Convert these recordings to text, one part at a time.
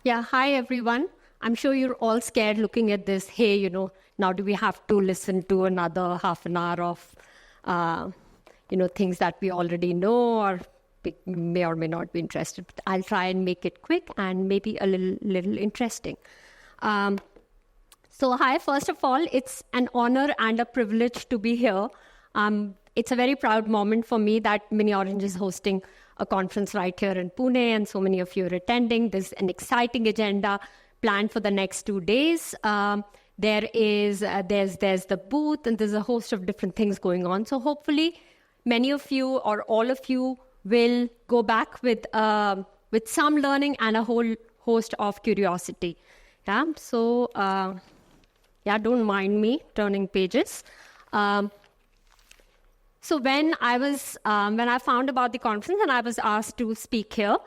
Yeah, hi everyone. I'm sure you're all scared looking at this. Hey, now do we have to listen to another half an hour of, things that we already know or may or may not be interested. But I'll try and make it quick and maybe a little interesting. So hi, first of all, it's an honor and a privilege to be here. It's a very proud moment for me that Mini Orange is hosting a conference right here in Pune, and so many of you are attending. There's an exciting agenda planned for the next 2 days. There's the booth, and there's a host of different things going on. So hopefully, many of you or all of you will go back with some learning and a whole host of curiosity. Yeah. So don't mind me turning pages. So when I found about the conference and I was asked to speak here,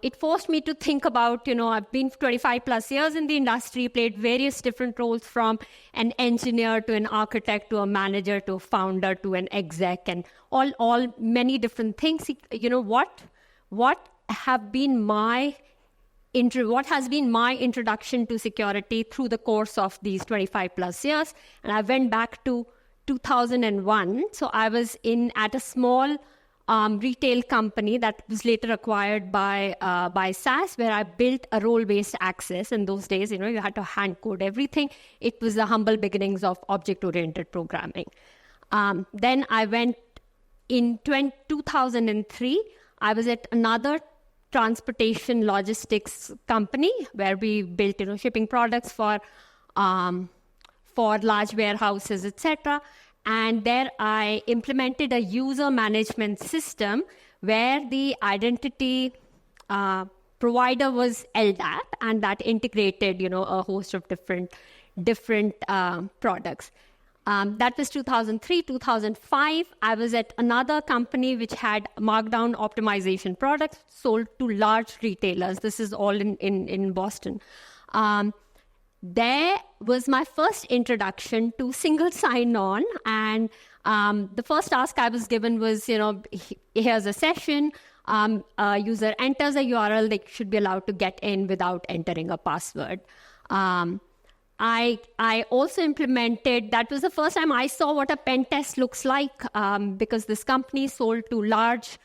it forced me to think about, I've been 25 plus years in the industry, played various different roles from an engineer to an architect to a manager to a founder to an exec and all many different things. What has been my introduction to security through the course of these 25 plus years? And I went back to 2001. So I was at a small retail company that was later acquired by SAS, where I built a role-based access. In those days, you had to hand code everything. It was the humble beginnings of object-oriented programming. Then I went in 2003. I was at another transportation logistics company where we built, shipping products for large warehouses, etc. And there I implemented a user management system where the identity provider was LDAP, and that integrated, a host of different products. That was 2003, 2005. I was at another company which had markdown optimization products sold to large retailers. This is all in Boston. There was my first introduction to single sign-on, and the first task I was given was, here's a session, a user enters a URL, they should be allowed to get in without entering a password. I also implemented, that was the first time I saw what a pen test looks like, because this company sold to large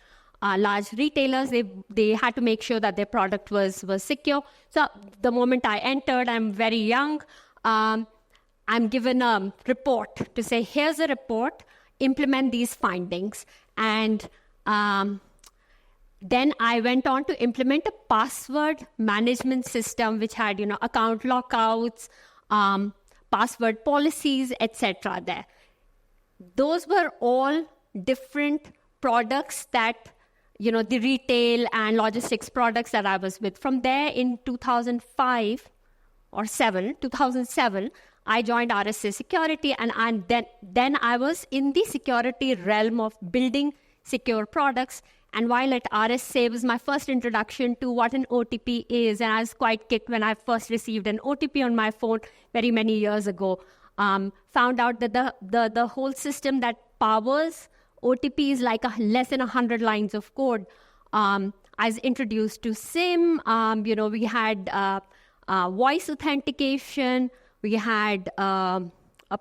retailers. They had to make sure that their product was secure. So the moment I entered, I'm very young, I'm given a report to say, here's a report, implement these findings. And then I went on to implement a password management system, which had, account lockouts, password policies, etc. there. Those were all different products that, the retail and logistics products that I was with. From there in 2007, I joined RSA Security, and then I was in the security realm of building secure products. And while at RSA, it was my first introduction to what an OTP is, and I was quite kicked when I first received an OTP on my phone very many years ago. Found out that the whole system that powers OTP is like less than 100 lines of code. I was introduced to SIM. We had voice authentication. We had a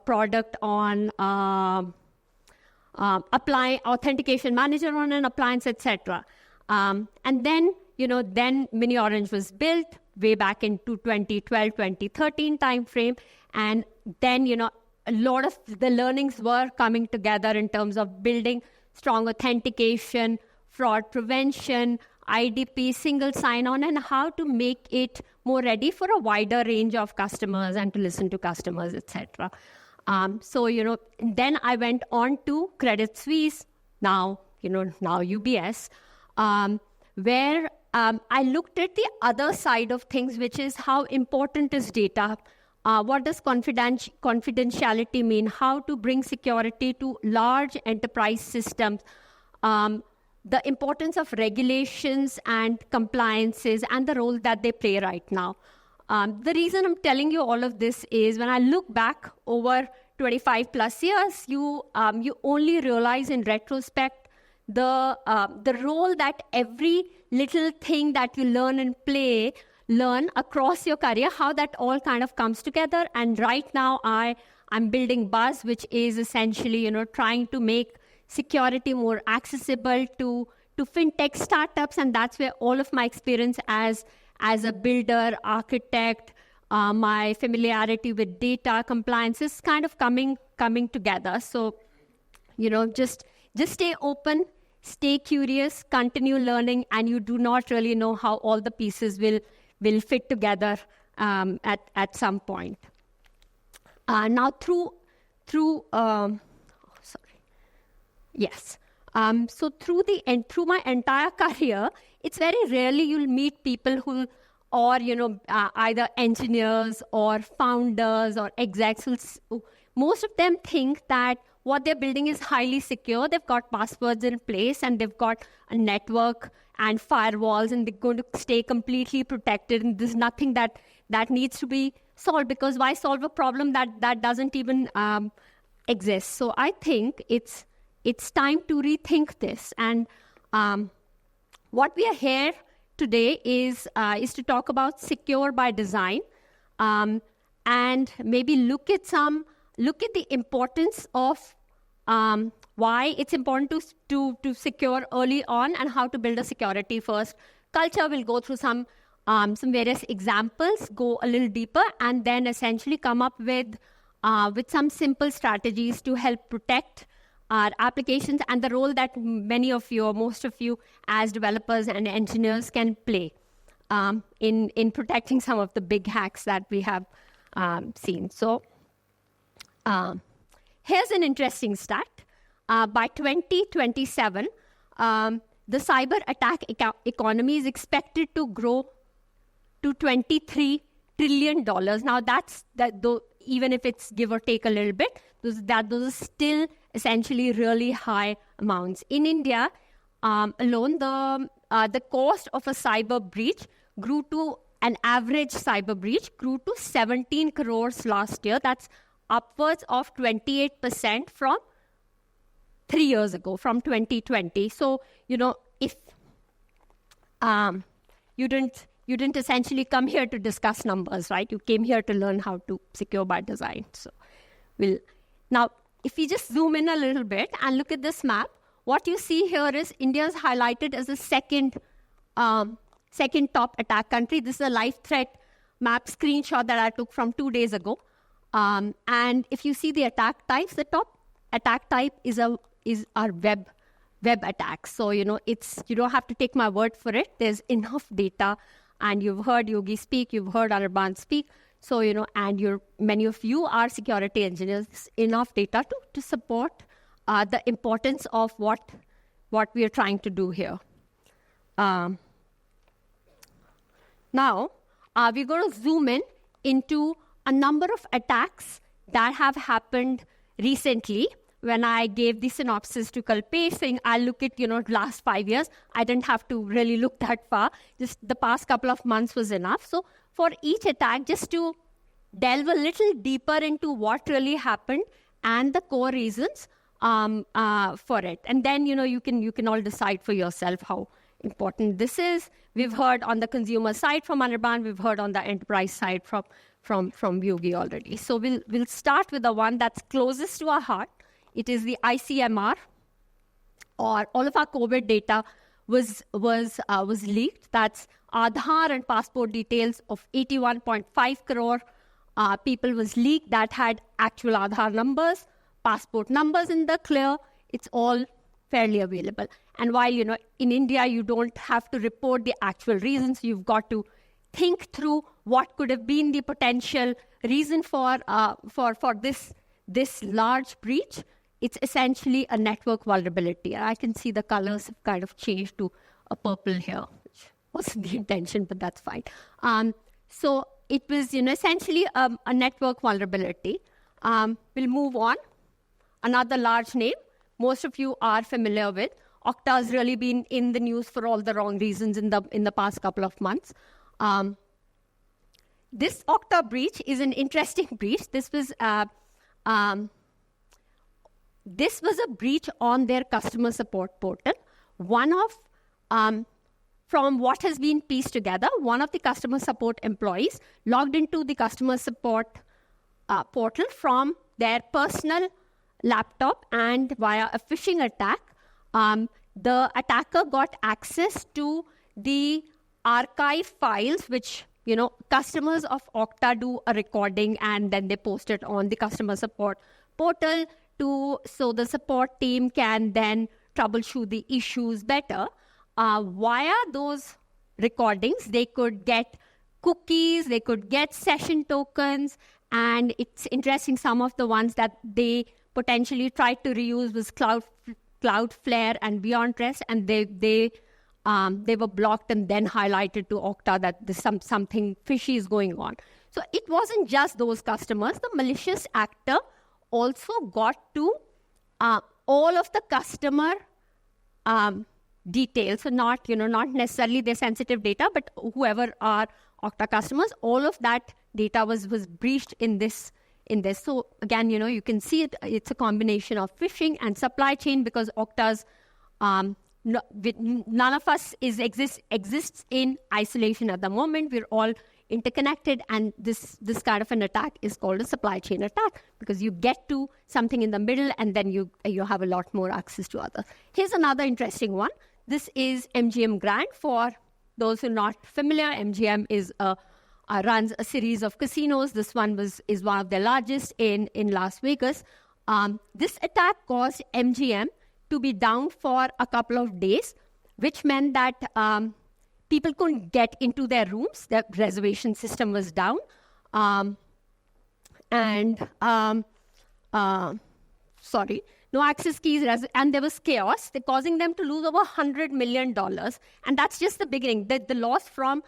product on apply authentication manager on an appliance, etc. And then, then Mini Orange was built way back into 2012, 2013 timeframe. And then, a lot of the learnings were coming together in terms of building strong authentication, fraud prevention, IDP, single sign-on, and how to make it more ready for a wider range of customers and to listen to customers, etc. Then I went on to Credit Suisse, now UBS, where I looked at the other side of things, which is how important is data. What does confidentiality mean? How to bring security to large enterprise systems? The importance of regulations and compliances and the role that they play right now. The reason I'm telling you all of this is when I look back over 25 plus years, you only realize in retrospect the role that every little thing that you learn and play learn across your career how that all kind of comes together. And right now, I'm building Buzz, which is essentially, trying to make security more accessible to fintech startups, and that's where all of my experience as a builder, architect, my familiarity with data compliance is kind of coming together. So, just stay open, stay curious, continue learning, and you do not really know how all the pieces will fit together at some point. Now so through my entire career, it's very rarely you'll meet people who, or either engineers or founders or execs. Most of them think that what they're building is highly secure. They've got passwords in place and they've got a network and firewalls, and they're going to stay completely protected. And there's nothing that needs to be solved, because why solve a problem that doesn't even exist? So I think it's time to rethink this. And what we are here today is to talk about secure by design, and maybe look at the importance of why it's important to secure early on, and how to build a security first culture. We'll go through some various examples, go a little deeper, and then essentially come up with some simple strategies to help protect our applications and the role that many of you, or most of you, as developers and engineers can play in protecting some of the big hacks that we have seen. So here's an interesting stat. By 2027, the cyber attack economy is expected to grow to $23 trillion. Now, though, even if it's give or take a little bit, those are still essentially really high amounts. In India alone, the cost of a cyber breach an average cyber breach grew to 17 crores last year. That's upwards of 28% from 3 years ago, from 2020. So, if you didn't essentially come here to discuss numbers, right? You came here to learn how to secure by design. So now, if we just zoom in a little bit and look at this map, what you see here is India is highlighted as the second top attack country. This is a live threat map screenshot that I took from 2 days ago. And if you see the attack types, the top attack type is our web attacks. So, you don't have to take my word for it. There's enough data, and you've heard Yogi speak, you've heard Anirban speak. So, and many of you are security engineers. There's enough data to support the importance of what we are trying to do here. Now, we're going to zoom into a number of attacks that have happened recently. When I gave the synopsis to Kalpesh saying, I'll look at, last 5 years, I didn't have to really look that far. Just the past couple of months was enough. So for each attack, just to delve a little deeper into what really happened and the core reasons for it. And then, you can all decide for yourself how important this is. We've heard on the consumer side from Anirban, we've heard on the enterprise side from Yogi already. So we'll start with the one that's closest to our heart. It is the ICMR, or all of our COVID data was leaked. That's Aadhaar and passport details of 81.5 crore people was leaked. That had actual Aadhaar numbers, passport numbers in the clear. It's all fairly available. And while, in India, you don't have to report the actual reasons, you've got to think through what could have been the potential reason for this large breach. It's essentially a network vulnerability. And I can see the colors have kind of changed to a purple here, which wasn't the intention, but that's fine. So it was, essentially a network vulnerability. We'll move on. Another large name most of you are familiar with. Okta has really been in the news for all the wrong reasons in the past couple of months. This Okta breach is an interesting breach. This was a breach on their customer support portal. One of from what has been pieced together, one of the customer support employees logged into the customer support portal from their personal laptop, and via a phishing attack, the attacker got access to the archive files, which, customers of Okta do a recording and then they post it on the customer support portal so the support team can then troubleshoot the issues better. Via those recordings, they could get cookies, they could get session tokens, and it's interesting, some of the ones that they potentially tried to reuse was Cloudflare and BeyondRest, and they were blocked and then highlighted to Okta that there's something fishy is going on. So it wasn't just those customers. The malicious actor also got to all of the customer details. So not necessarily their sensitive data, but whoever are Okta customers, all of that data was breached in this. So again, you can see it's a combination of phishing and supply chain, because Okta's none of us exists in isolation at the moment. We're all interconnected, and this kind of an attack is called a supply chain attack, because you get to something in the middle and then you have a lot more access to others. Here's another interesting one. This is MGM Grand. For those who are not familiar, MGM runs a series of casinos. This one is one of the largest in Las Vegas. This attack caused MGM to be down for a couple of days, which meant that people couldn't get into their rooms. The reservation system was down. No access keys, and there was chaos. They're causing them to lose over $100 million. And that's just the beginning. The loss from,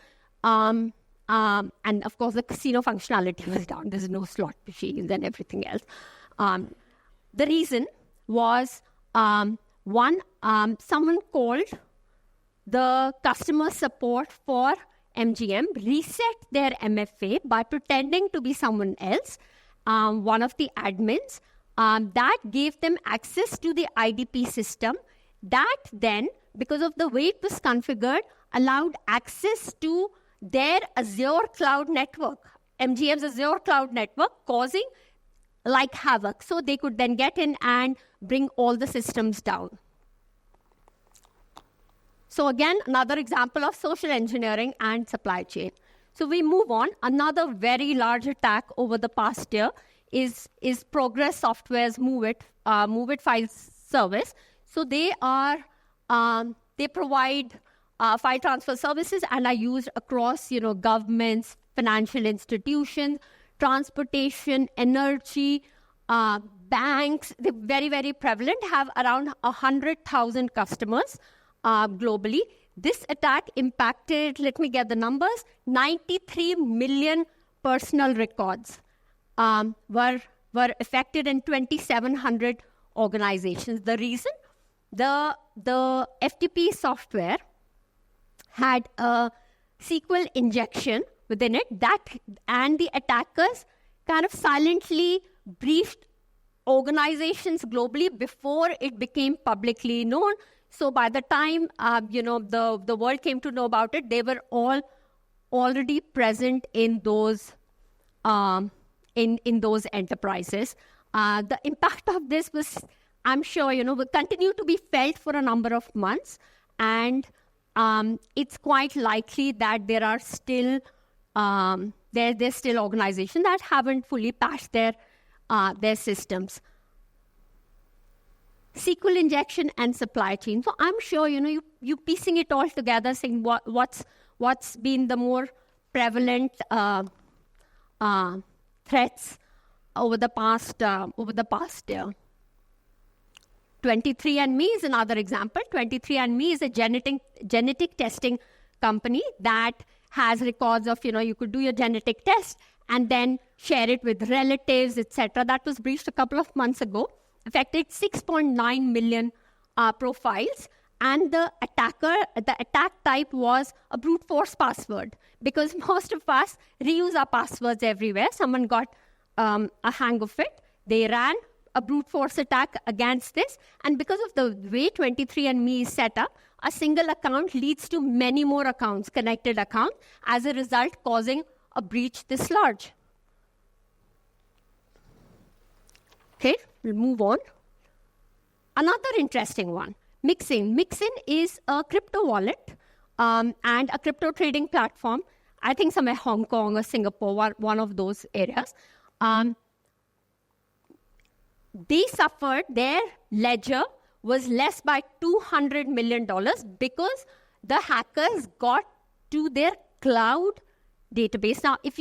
and of course, the casino functionality was down. There's no slot machines and everything else. The reason was, someone called the customer support for MGM, reset their MFA by pretending to be someone else, one of the admins. That gave them access to the IDP system. That then, because of the way it was configured, allowed access to their Azure cloud network, MGM's Azure cloud network, causing havoc. So they could then get in and bring all the systems down. So again, another example of social engineering and supply chain. So we move on. Another very large attack over the past year is Progress Software's MOVEit file service. So they provide file transfer services and are used across governments, financial institutions, transportation, energy, banks. They're very, very prevalent, have around 100,000 customers globally. This attack impacted, let me get the numbers, 93 million personal records were affected in 2,700 organizations. The reason? The FTP software had a SQL injection within it, and the attackers kind of silently briefed organizations globally before it became publicly known. So by the time the world came to know about it, they were all already present in those in those enterprises. The impact of this was, I'm sure, will continue to be felt for a number of months, and it's quite likely that there are still there's still organizations that haven't fully patched their systems. SQL injection and supply chain. So I'm sure you piecing it all together, saying what's been the more prevalent threats over the past year. 23andMe is another example. 23andMe is a genetic testing company that has records of, you could do your genetic test and then share it with relatives, etc. That was breached a couple of months ago, affected 6.9 million profiles. And the attack type was a brute force password, because most of us reuse our passwords everywhere. Someone got a hang of it. They ran a brute force attack against this. And because of the way 23andMe is set up, a single account leads to many more accounts, connected accounts, as a result causing a breach this large. Okay, we'll move on. Another interesting one, Mixin. Mixin is a crypto wallet and a crypto trading platform. I think somewhere Hong Kong or Singapore, one of those areas. They suffered, their ledger was less by $200 million because the hackers got to their cloud database. Now, if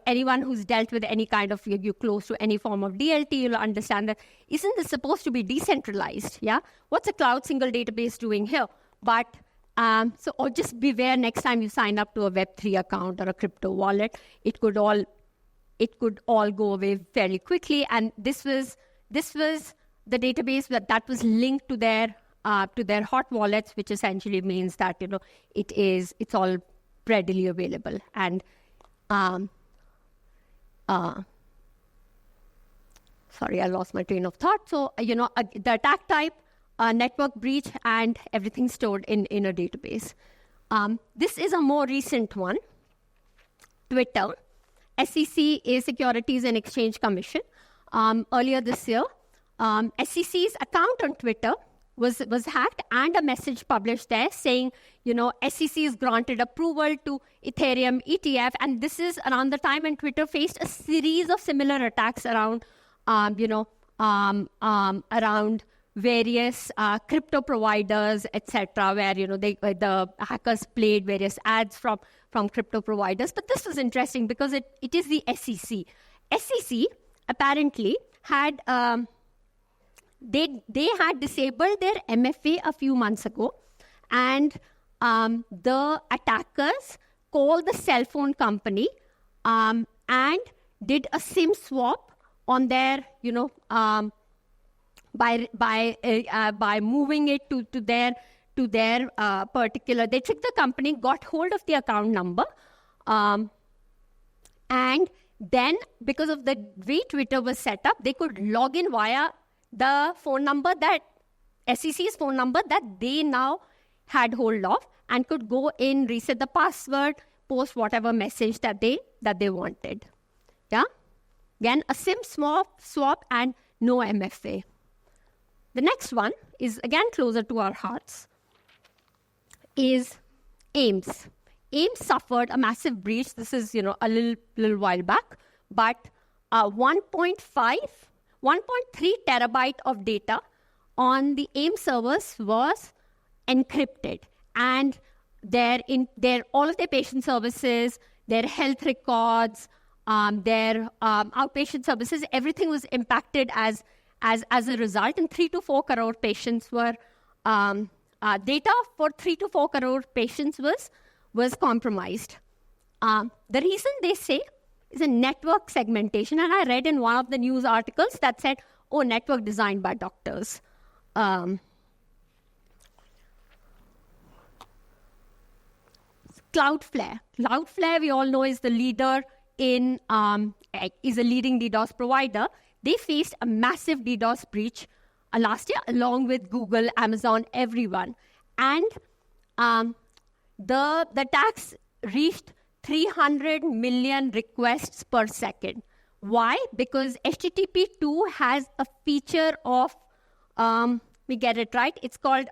anyone who's dealt with any kind of, you're close to any form of DLT, you'll understand that isn't this supposed to be decentralized? Yeah, what's a cloud single database doing here? But or just beware next time you sign up to a Web3 account or a crypto wallet, it could all go away fairly quickly. And this was the database that was linked to their hot wallets, which essentially means that it's all readily available. And sorry, I lost my train of thought. So the attack type, network breach, and everything stored in a database. This is a more recent one. Twitter. SEC is Securities and Exchange Commission. Earlier this year, SEC's account on Twitter was hacked, and a message published there saying, SEC is granted approval to Ethereum ETF. And this is around the time when Twitter faced a series of similar attacks around, around various crypto providers, etc., where the hackers played various ads from crypto providers. But this was interesting because it is the SEC. SEC apparently had they had disabled their MFA a few months ago, and the attackers called the cell phone company and did a SIM swap on their by moving it to their particular. They tricked the company, got hold of the account number, and then because of the way Twitter was set up, they could log in via the phone number SEC's phone number that they now had hold of, and could go in, reset the password, post whatever message that they wanted. Yeah, again a SIM swap and no MFA. The next one is again closer to our hearts. Is AIMS. AIMS suffered a massive breach. This is a little while back, but 1.3 terabyte of data on the AIMS servers was encrypted, and all of their patient services, their health records, their outpatient services, everything was impacted as a result. And 3 to 4 crore patients were data for 3 to 4 crore patients was compromised. The reason they say is a network segmentation, and I read in one of the news articles that said, network designed by doctors. Cloudflare. Cloudflare, we all know, is the leader is a leading DDoS provider. They faced a massive DDoS breach last year, along with Google, Amazon, everyone. And the attacks reached 300 million requests per second. Why? Because HTTP2 has a feature of, we get it right, it's called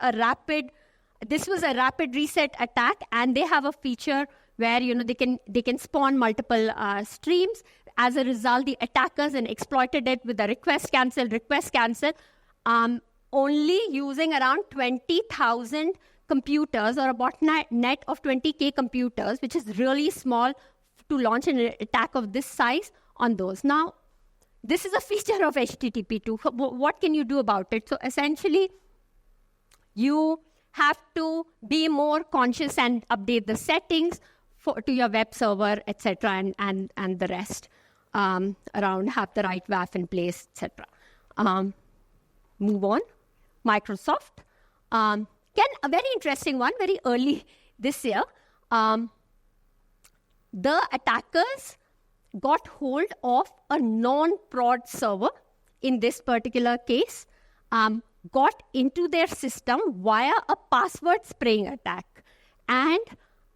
this was a rapid reset attack, and they have a feature where they can spawn multiple streams. As a result, the attackers exploited it with the request cancel, only using around 20,000 computers, or a botnet of 20K computers, which is really small to launch an attack of this size on those. Now, this is a feature of HTTP2. What can you do about it? So essentially, you have to be more conscious and update the settings to your web server, etc., and the rest around, have the right WAF in place, etc. Move on. Microsoft. Again, a very interesting one, very early this year. The attackers got hold of a non-prod server in this particular case. got into their system via a password spraying attack, and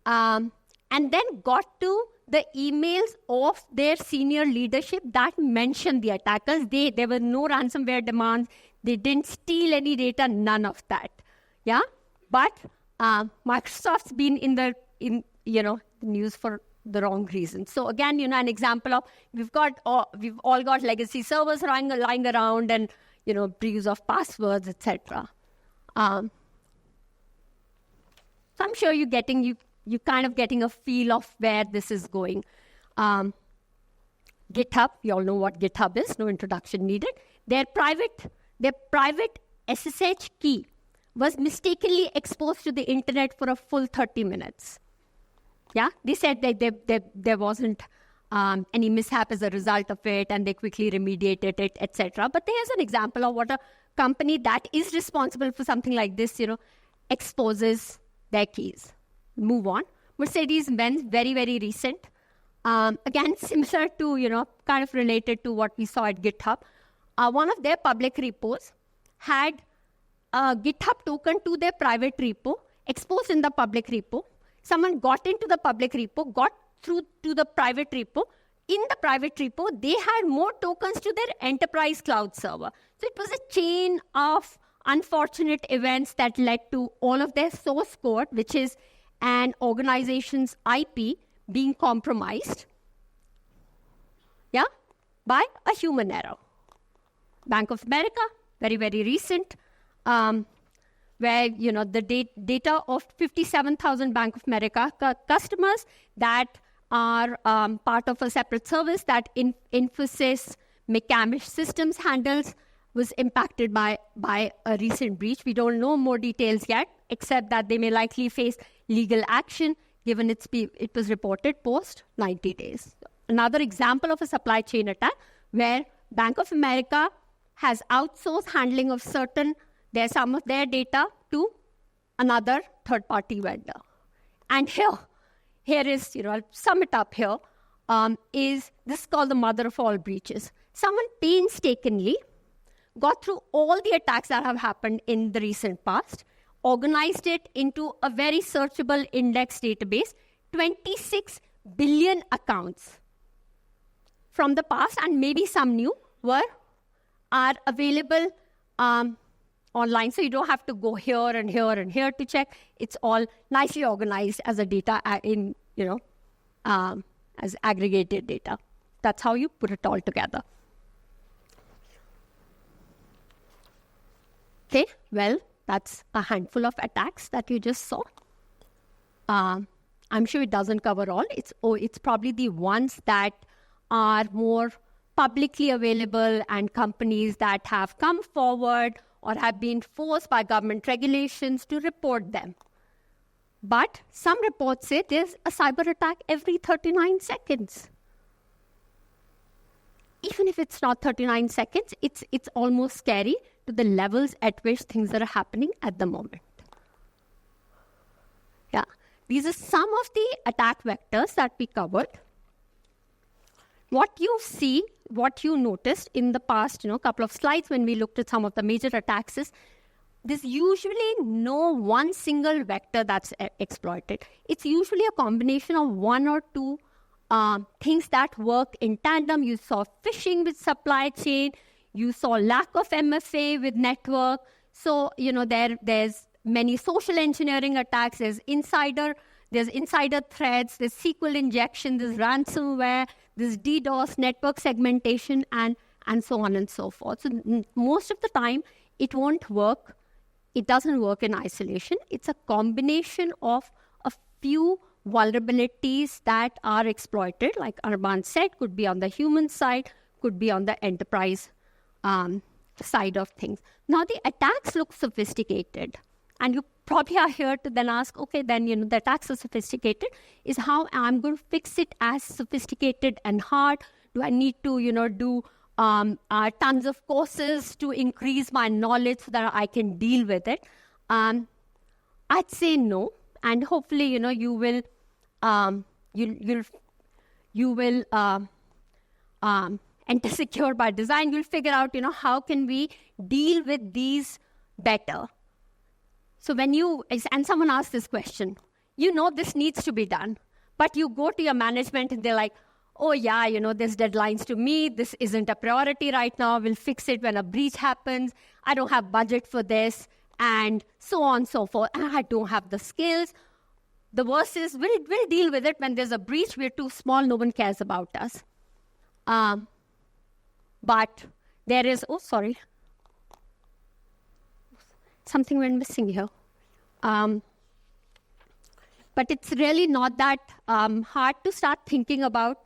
then got to the emails of their senior leadership that mentioned the attackers. There were no ransomware demands. They didn't steal any data, none of that. Yeah, but Microsoft's been in the news for the wrong reasons. So again, an example of we've all got legacy servers lying around, and breach of passwords, etc. So I'm sure you're kind of getting a feel of where this is going. GitHub, you all know what GitHub is, no introduction needed. Their private SSH key was mistakenly exposed to the internet for a full 30 minutes. Yeah, they said that there wasn't any mishap as a result of it, and they quickly remediated it, etc. But there's an example of what a company that is responsible for something like this, exposes their keys. Move on. Mercedes-Benz, very, very recent. Again, similar to, kind of related to what we saw at GitHub. One of their public repos had a GitHub token to their private repo, exposed in the public repo. Someone got into the public repo, got through to the private repo. In the private repo, they had more tokens to their enterprise cloud server. So it was a chain of unfortunate events that led to all of their source code, which is an organization's IP, being compromised, by a human error. Bank of America, very, very recent, where, the data of 57,000 Bank of America customers that are part of a separate service that Infosys McCamish Systems handles was impacted by a recent breach. We don't know more details yet, except that they may likely face legal action, given it was reported post 90 days. Another example of a supply chain attack where Bank of America has outsourced handling of some of their data to another third-party vendor. And here is, I'll sum it up here, is this is called the mother of all breaches. Someone painstakingly got through all the attacks that have happened in the recent past, organized it into a very searchable index database, 26 billion accounts from the past, and maybe some new are available online. So you don't have to go here and here and here to check. It's all nicely organized as a data as aggregated data. That's how you put it all together. Okay, well, that's a handful of attacks that you just saw. I'm sure it doesn't cover all. It's probably the ones that are more publicly available and companies that have come forward or have been forced by government regulations to report them. But some reports say there's a cyber attack every 39 seconds. Even if it's not 39 seconds, it's almost scary to the levels at which things are happening at the moment. Yeah, these are some of the attack vectors that we covered. What you noticed in the past, couple of slides when we looked at some of the major attacks is there's usually no one single vector that's exploited. It's usually a combination of one or two things that work in tandem. You saw phishing with supply chain. You saw lack of MFA with network. So, there's many social engineering attacks. There's insider threats, there's SQL injection, there's ransomware, there's DDoS, network segmentation, and so on and so forth. So most of the time, it won't work. It doesn't work in isolation. It's a combination of a few vulnerabilities that are exploited, like Arman said, could be on the human side, could be on the enterprise side of things. Now, the attacks look sophisticated. And you probably are here to then ask, okay, then, the attacks are sophisticated. Is how I'm going to fix it as sophisticated and hard? Do I need to, do tons of courses to increase my knowledge so that I can deal with it? I'd say no. And hopefully, you will enter secure by design. You'll figure out, how can we deal with these better. So and someone asks this question, this needs to be done, but you go to your management and they're like, oh yeah, there's deadlines to meet. This isn't a priority right now. We'll fix it when a breach happens. I don't have budget for this, and so on and so forth. And I don't have the skills. The worst is we'll deal with it when there's a breach. We're too small. No one cares about us. But there is, something went missing here. But it's really not that hard to start thinking about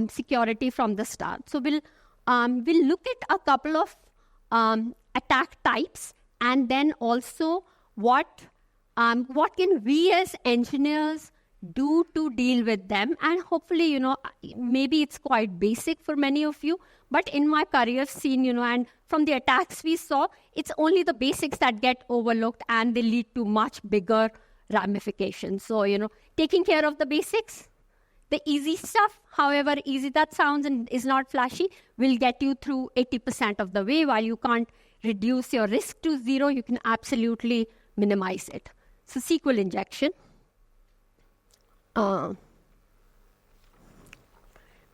security from the start. So we'll look at a couple of attack types, and then also what can we as engineers do to deal with them. And hopefully, maybe it's quite basic for many of you, but in my career seen, and from the attacks we saw, it's only the basics that get overlooked and they lead to much bigger ramifications. So, taking care of the basics, the easy stuff, however easy that sounds and is not flashy, will get you through 80% of the way. While you can't reduce your risk to zero, you can absolutely minimize it. So SQL injection.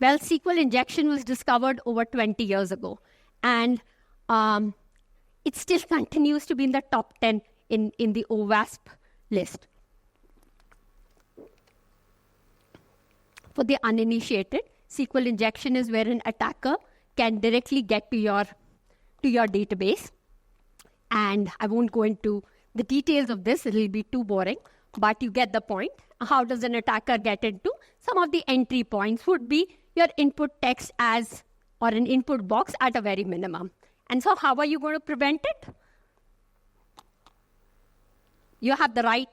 SQL injection was discovered over 20 years ago, and it still continues to be in the top 10 in the OWASP list. For the uninitiated, SQL injection is where an attacker can directly get to your database. And I won't go into the details of this, it'll be too boring, but you get the point. How does an attacker get into? Some of the entry points would be your input text or an input box at a very minimum. And so how are you going to prevent it? You have the right,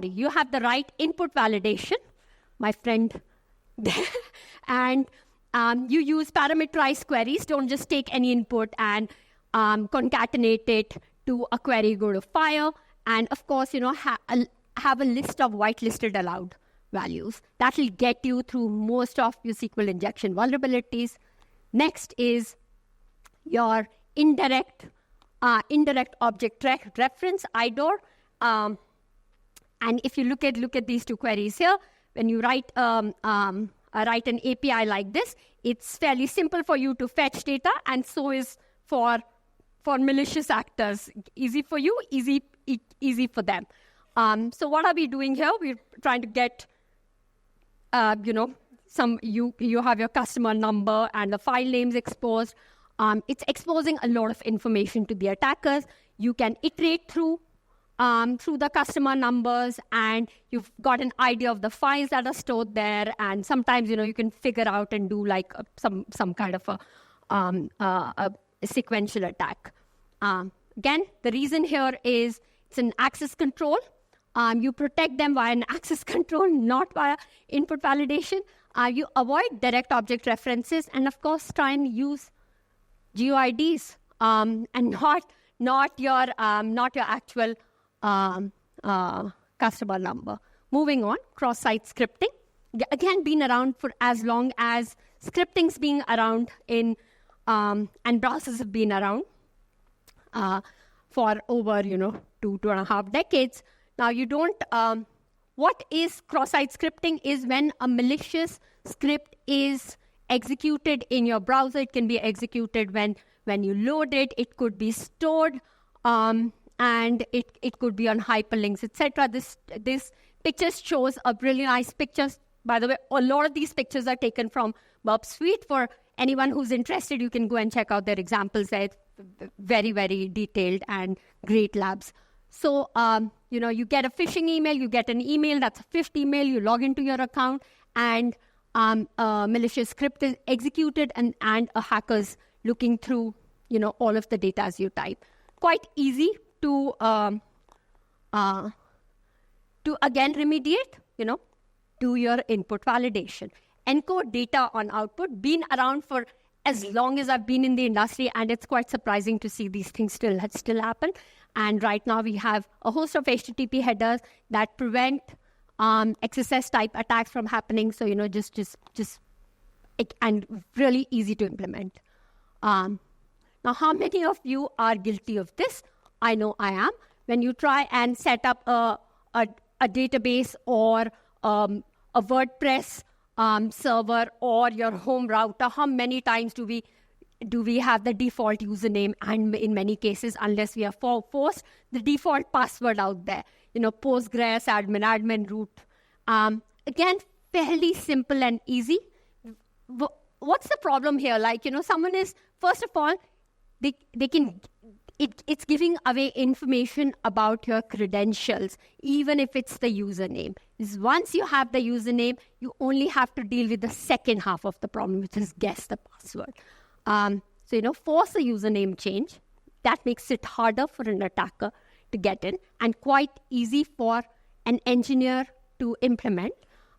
you have the right input validation, my friend. And you use parameterized queries. Don't just take any input and concatenate it to a query go to fire. And of course, have a list of whitelisted allowed values. That will get you through most of your SQL injection vulnerabilities. Next is your indirect object reference, IDOR. And if you look at these two queries here, when you write an API like this, it's fairly simple for you to fetch data, and so is for malicious actors. Easy for you, easy for them. So what are we doing here? We're trying to get, you have your customer number and the file names exposed. It's exposing a lot of information to the attackers. You can iterate through the customer numbers, and you've got an idea of the files that are stored there. And sometimes, you can figure out and do like some kind of a sequential attack. Again, the reason here is it's an access control. You protect them via an access control, not via input validation. You avoid direct object references, and of course, try and use GUIDs and not your actual customer number. Moving on, cross-site scripting. Again, been around for as long as scripting's been around and browsers have been around for over 2.5 decades. Now, what is cross-site scripting is when a malicious script is executed in your browser. It can be executed when you load it. It could be stored, and it could be on hyperlinks, etc. This picture shows a really nice picture. By the way, a lot of these pictures are taken from Burp Suite. For anyone who's interested, you can go and check out their examples. They're very, very detailed and great labs. So, you get a phishing email, you get an email, that's a Phish email, you log into your account, and a malicious script is executed, and a hacker's looking through, all of the data as you type. Quite easy to again remediate, do your input validation. Encode data on output, been around for as long as I've been in the industry, and it's quite surprising to see these things still happen. And right now we have a host of HTTP headers that prevent XSS type attacks from happening. So, just and really easy to implement. Now, how many of you are guilty of this? I know I am. When you try and set up a database or a WordPress server or your home router, how many times do we have the default username, and in many cases, unless we are forced, the default password out there? Postgres, admin root. Again, fairly simple and easy. What's the problem here? Someone is, first of all, they can, it's giving away information about your credentials, even if it's the username. Once you have the username, you only have to deal with the second half of the problem, which is guess the password. Force the username change. That makes it harder for an attacker to get in and quite easy for an engineer to implement.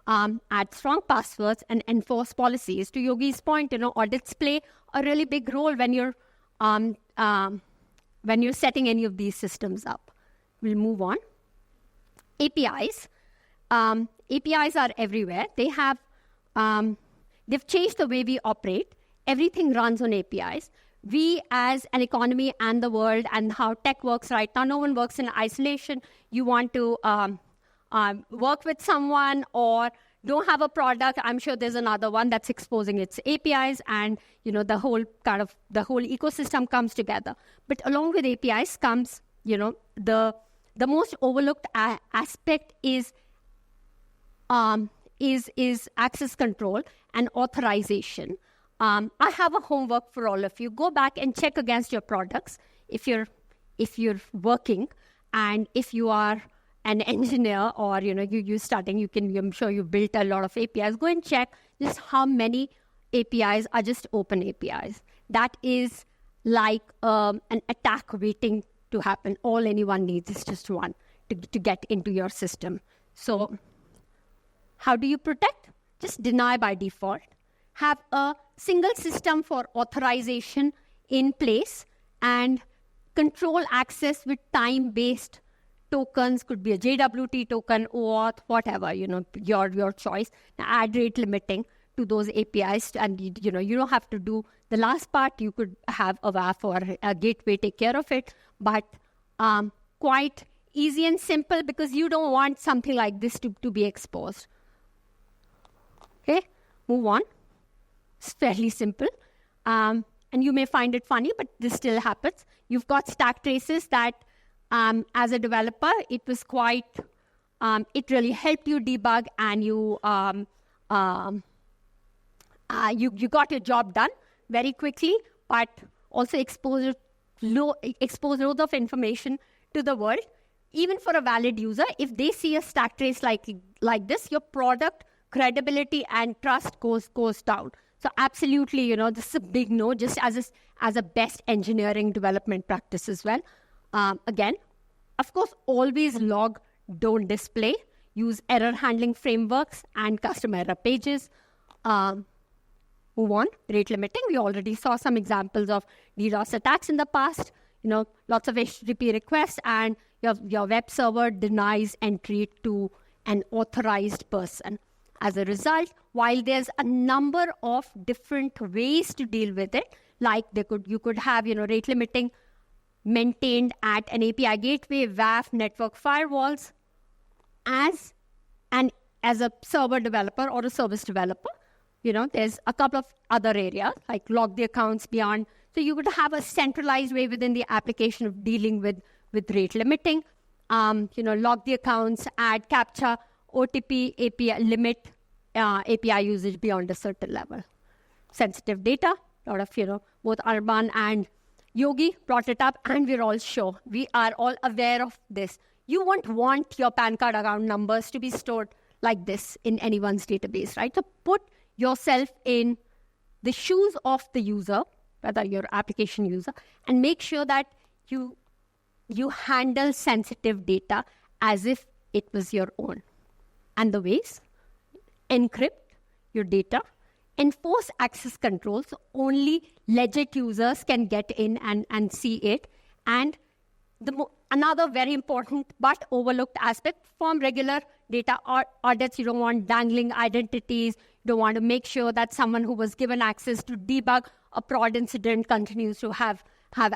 Add strong passwords and enforce policies. To Yogi's point, audits play a really big role when you're setting any of these systems up. We'll move on. APIs. APIs are everywhere. They've changed the way we operate. Everything runs on APIs. We as an economy and the world and how tech works right now, no one works in isolation. You want to work with someone or don't have a product, I'm sure there's another one that's exposing its APIs, and the whole ecosystem comes together. But along with APIs comes, the most overlooked aspect is access control and authorization. I have a homework for all of you. Go back and check against your products if you're working, and if you are an engineer or you're starting, I'm sure you built a lot of APIs. Go and check just how many APIs are just open APIs. That is like an attack waiting to happen. All anyone needs is just one to get into your system. So how do you protect? Just deny by default. Have a single system for authorization in place and control access with time-based tokens. Could be a JWT token, OAuth, whatever, your choice. Now, add rate limiting to those APIs, and you don't have to do the last part. You could have a WAF or a gateway take care of it, but quite easy and simple because you don't want something like this to be exposed. Okay, move on. It's fairly simple. And you may find it funny, but this still happens. You've got stack traces that, as a developer, it was quite, it really helped you debug, and you got your job done very quickly, but also expose loads of information to the world. Even for a valid user, if they see a stack trace like this, your product credibility and trust goes down. So absolutely, this is a big no, just as a best engineering development practice as well. Again, of course, always log, don't display. Use error handling frameworks and custom error pages. Move on, rate limiting. We already saw some examples of DDoS attacks in the past. Lots of HTTP requests, and your web server denies entry to an authorized person. As a result, while there's a number of different ways to deal with it, like you could have rate limiting maintained at an API gateway, WAF, network firewalls, as a server developer or a service developer. There's a couple of other areas like log the accounts beyond. So you could have a centralized way within the application of dealing with rate limiting. Log the accounts, add CAPTCHA, OTP, API, limit API usage beyond a certain level. Sensitive data, a lot of, both Arman and Yogi brought it up, and we're all sure. We are all aware of this. You won't want your PAN card account numbers to be stored like this in anyone's database, right? So put yourself in the shoes of the user, whether you're application user, and make sure that you handle sensitive data as if it was your own. And the ways: encrypt your data, enforce access controls, so only legit users can get in and see it, and another very important but overlooked aspect, from regular data audits. You don't want dangling identities, don't want to make sure that someone who was given access to debug a prod incident continues to have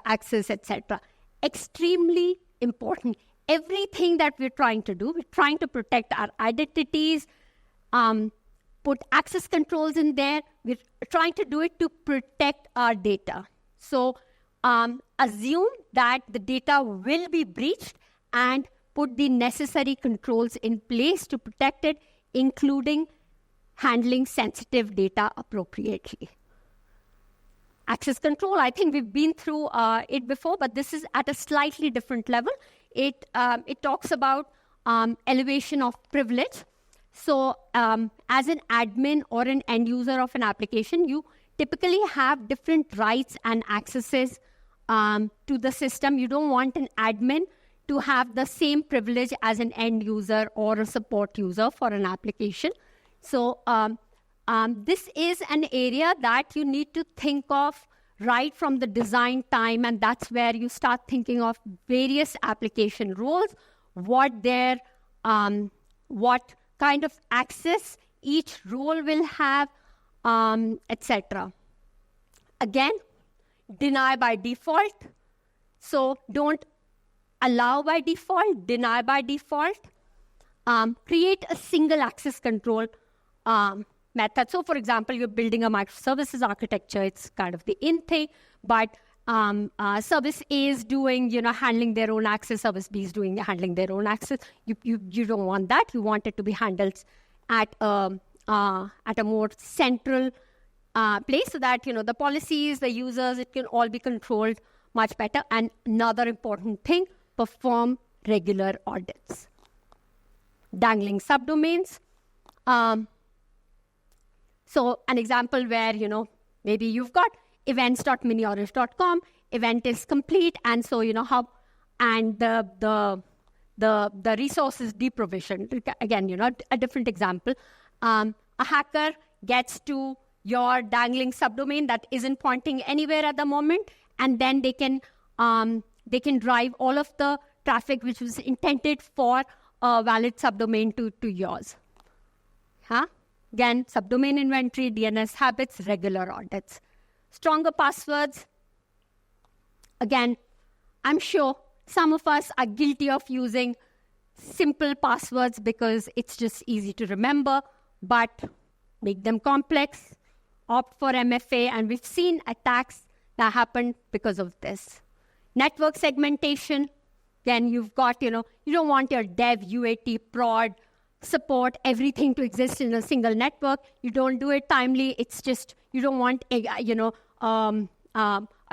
access, etc. Extremely important. Everything that we're trying to do, we're trying to protect our identities, put access controls in there. We're trying to do it to protect our data. So assume that the data will be breached and put the necessary controls in place to protect it, including handling sensitive data appropriately. Access control, I think we've been through it before, but this is at a slightly different level. It talks about elevation of privilege. So as an admin or an end user of an application, you typically have different rights and accesses to the system. You don't want an admin to have the same privilege as an end user or a support user for an application. So this is an area that you need to think of right from the design time, and that's where you start thinking of various application roles, what kind of access each role will have, etc. Again, deny by default. So don't allow by default, deny by default. Create a single access control method. So for example, you're building a microservices architecture. It's kind of the in thing, but service A is doing, handling their own access. Service B is handling their own access. You don't want that. You want it to be handled at a more central place, so that the policies, the users, it can all be controlled much better. And another important thing: perform regular audits. Dangling subdomains. So an example where, maybe you've got events.miniorish.com, event is complete, and so, and the resource is deprovisioned. Again, a different example. A hacker gets to your dangling subdomain that isn't pointing anywhere at the moment, and then they can drive all of the traffic which was intended for a valid subdomain to yours. Again, subdomain inventory, DNS habits, regular audits. Stronger passwords. Again, I'm sure some of us are guilty of using simple passwords because it's just easy to remember, but make them complex. Opt for MFA, and we've seen attacks that happen because of this. Network segmentation. Again, you've got, you don't want your dev, UAT, prod, support, everything to exist in a single network. You don't do it timely. It's just, you don't want, a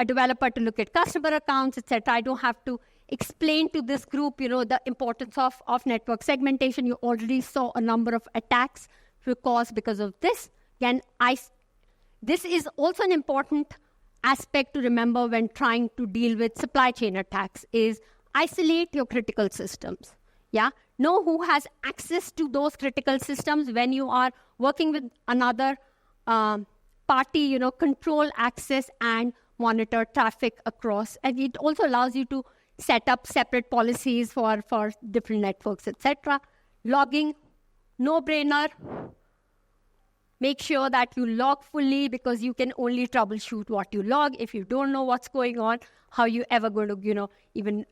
developer to look at customer accounts, etc. I don't have to explain to this group, the importance of network segmentation. You already saw a number of attacks caused because of this. Again, this is also an important aspect to remember when trying to deal with supply chain attacks, is isolate your critical systems. Know who has access to those critical systems when you are working with another party, control access and monitor traffic across. And it also allows you to set up separate policies for different networks, etc. Logging, no-brainer. Make sure that you log fully, because you can only troubleshoot what you log. If you don't know what's going on, how are you ever going to, even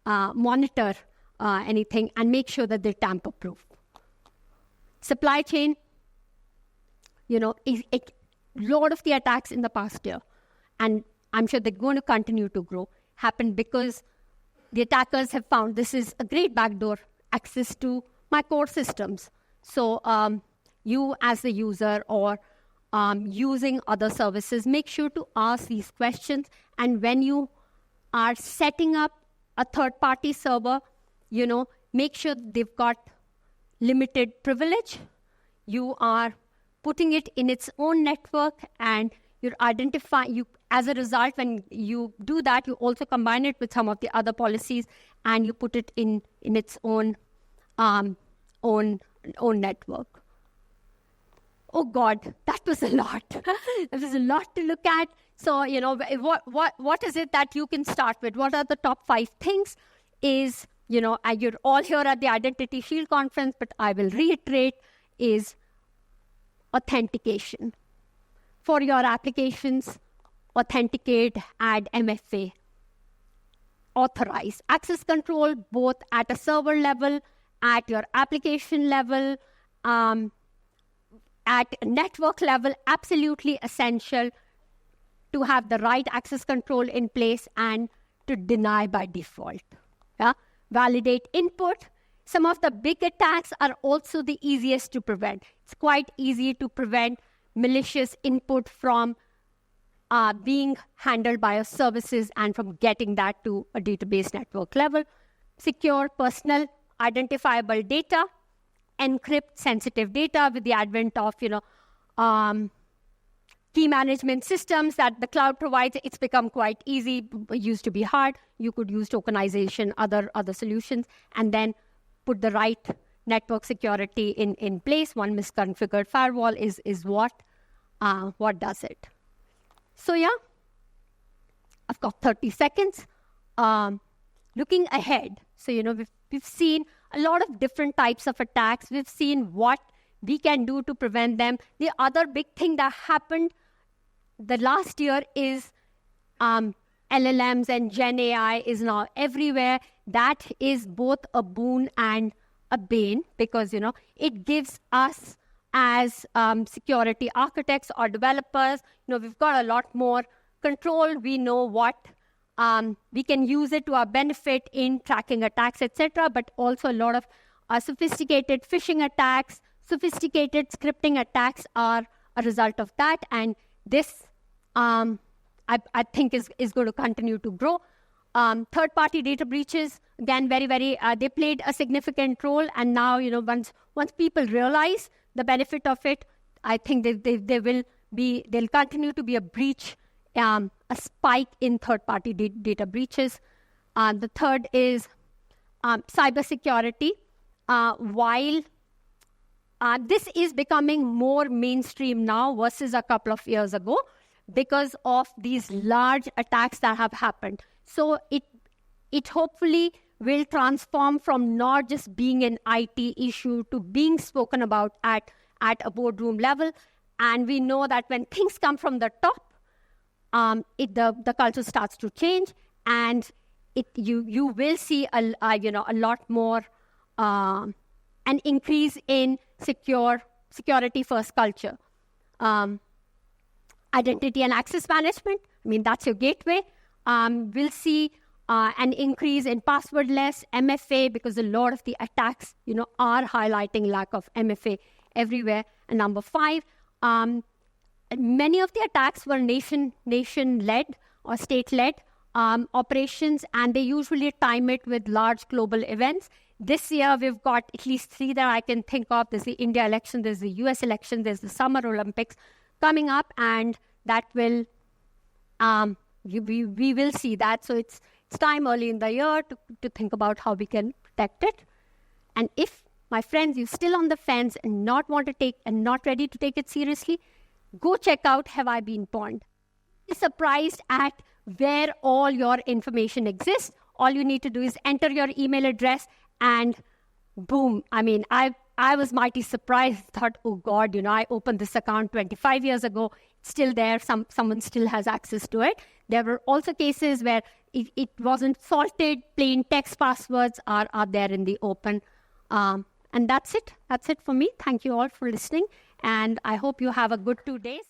monitor anything, and make sure that they're tamper-proof. Supply chain, a lot of the attacks in the past year, and I'm sure they're going to continue to grow, happened because the attackers have found this is a great backdoor access to my core systems. So you as the user or using other services, make sure to ask these questions. And when you are setting up a third-party server, make sure they've got limited privilege. You are putting it in its own network, and you're identifying, as a result, when you do that, you also combine it with some of the other policies, and you put it in its own network. Oh God, that was a lot. There was a lot to look at. So, what is it that you can start with? What are the top 5 things? Is, you're all here at the Identity Shield conference, but I will reiterate, is authentication. For your applications, authenticate, add MFA. Authorize. Access control both at a server level, at your application level, at network level, absolutely essential to have the right access control in place and to deny by default. Yeah? Validate input. Some of the big attacks are also the easiest to prevent. It's quite easy to prevent malicious input from being handled by our services and from getting that to a database network level. Secure personal identifiable data. Encrypt sensitive data with the advent of, key management systems that the cloud provides. It's become quite easy. It used to be hard. You could use tokenization, other solutions, and then put the right network security in place. One misconfigured firewall is what does it. So yeah, I've got 30 seconds. Looking ahead, so we've seen a lot of different types of attacks. We've seen what we can do to prevent them. The other big thing that happened the last year is LLMs and Gen AI is now everywhere. That is both a boon and a bane because, it gives us as security architects or developers, we've got a lot more control. We know what we can use it to our benefit in tracking attacks, etc. But also a lot of sophisticated phishing attacks, sophisticated scripting attacks are a result of that. And this, I think, is going to continue to grow. Third-party data breaches, again, very, very, they played a significant role. And now, once people realize the benefit of it, I think they'll continue to be a breach, a spike in third-party data breaches. The third is cybersecurity. While this is becoming more mainstream now versus a couple of years ago because of these large attacks that have happened. So it hopefully will transform from not just being an IT issue to being spoken about at a boardroom level. And we know that when things come from the top, the culture starts to change, and you will see a lot more an increase in security first culture. Identity and access management, that's your gateway. We'll see an increase in passwordless MFA because a lot of the attacks, are highlighting lack of MFA everywhere. And number 5, many of the attacks were nation-led or state-led operations, and they usually time it with large global events. This year, we've got at least 3 that I can think of. There's the India election, there's the US election, there's the Summer Olympics coming up, and that will, we will see that. So it's time early in the year to think about how we can protect it. And if, my friends, you're still on the fence and not ready to take it seriously, go check out Have I Been Pawned? Be surprised at where all your information exists. All you need to do is enter your email address and boom. I was mighty surprised. Thought, oh God, I opened this account 25 years ago. It's still there. Someone still has access to it. There were also cases where it wasn't salted. Plain text passwords are there in the open. And that's it. That's it for me. Thank you all for listening. And I hope you have a good 2 days.